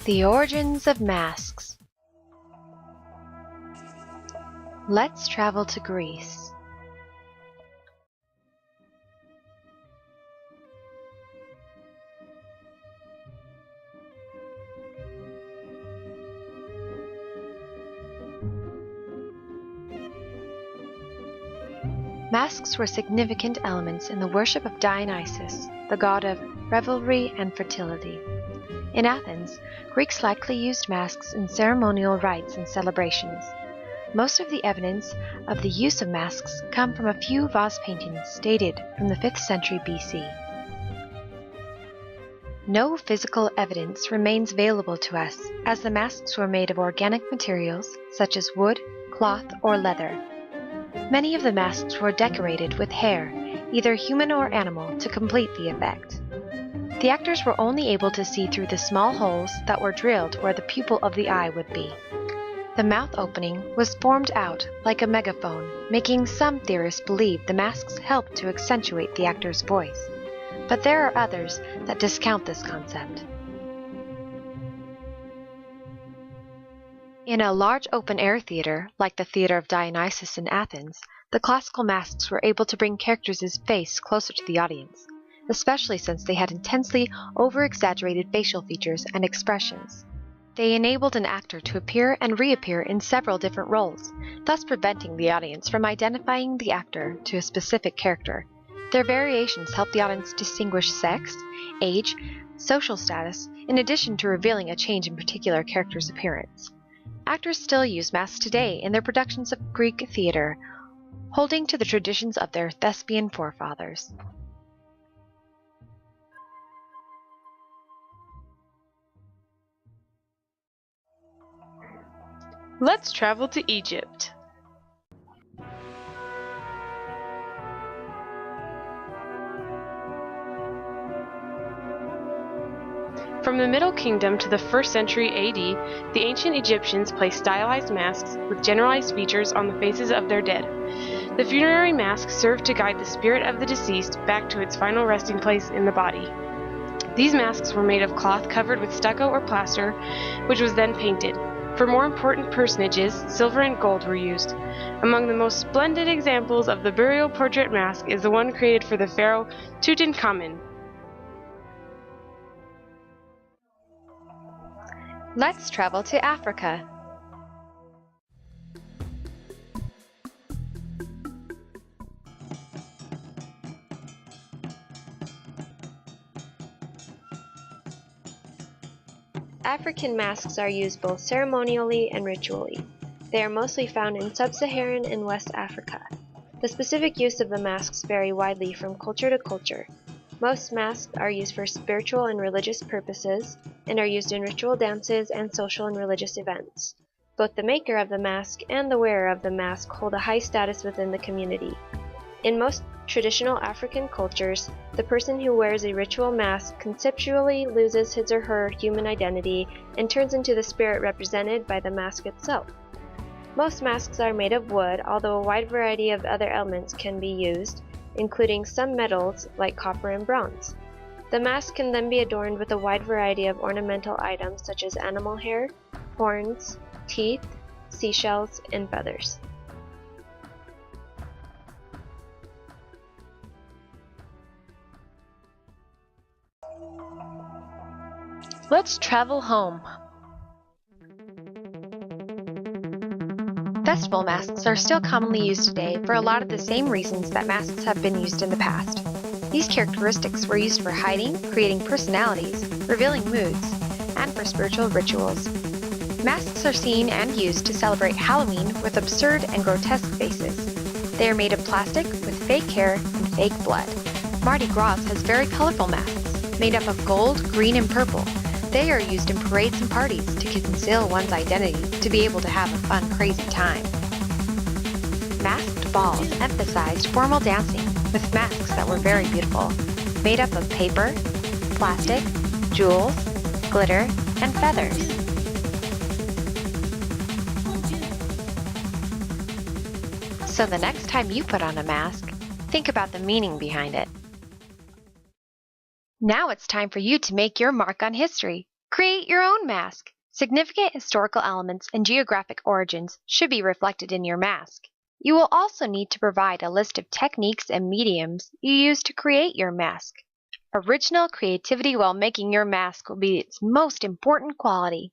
The origins of masks. Let's travel to Greece. Masks were significant elements in the worship of Dionysus, the god of revelry and fertility. In Athens, Greeks likely used masks in ceremonial rites and celebrations. Most of the evidence of the use of masks come from a few vase paintings dated from the 5th century BC. No physical evidence remains available to us, as the masks were made of organic materials such as wood, cloth, or leather. Many of the masks were decorated with hair, either human or animal, to complete the effect. The actors were only able to see through the small holes that were drilled where the pupil of the eye would be. The mouth opening was formed out like a megaphone, making some theorists believe the masks helped to accentuate the actor's voice. But there are others that discount this concept. In a large open-air theater, like the Theater of Dionysus in Athens, the classical masks were able to bring characters' face closer to the audience, especially since they had intensely over-exaggerated facial features and expressions. They enabled an actor to appear and reappear in several different roles, thus preventing the audience from identifying the actor to a specific character. Their variations help the audience distinguish sex, age, social status, in addition to revealing a change in particular character's appearance. Actors still use masks today in their productions of Greek theater, holding to the traditions of their thespian forefathers. Let's travel to Egypt. From the Middle Kingdom to the 1st century AD, the ancient Egyptians placed stylized masks with generalized features on the faces of their dead. The funerary mask served to guide the spirit of the deceased back to its final resting place in the body. These masks were made of cloth covered with stucco or plaster, which was then painted. For more important personages, silver and gold were used. Among the most splendid examples of the burial portrait mask is the one created for the pharaoh Tutankhamun. Let's travel to Africa. African masks are used both ceremonially and ritually. They are mostly found in sub-Saharan and West Africa. The specific use of the masks vary widely from culture to culture. Most masks are used for spiritual and religious purposes and are used in ritual dances and social and religious events. Both the maker of the mask and the wearer of the mask hold a high status within the community. In most traditional African cultures, the person who wears a ritual mask conceptually loses his or her human identity and turns into the spirit represented by the mask itself. Most masks are made of wood, although a wide variety of other elements can be used, including some metals like copper and bronze. The mask can then be adorned with a wide variety of ornamental items such as animal hair, horns, teeth, seashells, and feathers. Let's travel home. Festival masks are still commonly used today for a lot of the same reasons that masks have been used in the past. These characteristics were used for hiding, creating personalities, revealing moods, and for spiritual rituals. Masks are seen and used to celebrate Halloween with absurd and grotesque faces. They are made of plastic with fake hair and fake blood. Mardi Gras has very colorful masks, made up of gold, green, and purple. They are used in parades and parties to conceal one's identity to be able to have a fun, crazy time. Masked balls emphasized formal dancing with masks that were very beautiful, made up of paper, plastic, jewels, glitter, and feathers. So the next time you put on a mask, think about the meaning behind it. Now it's time for you to make your mark on history. Create your own mask. Significant historical elements and geographic origins should be reflected in your mask. You will also need to provide a list of techniques and mediums you use to create your mask. Original creativity while making your mask will be its most important quality.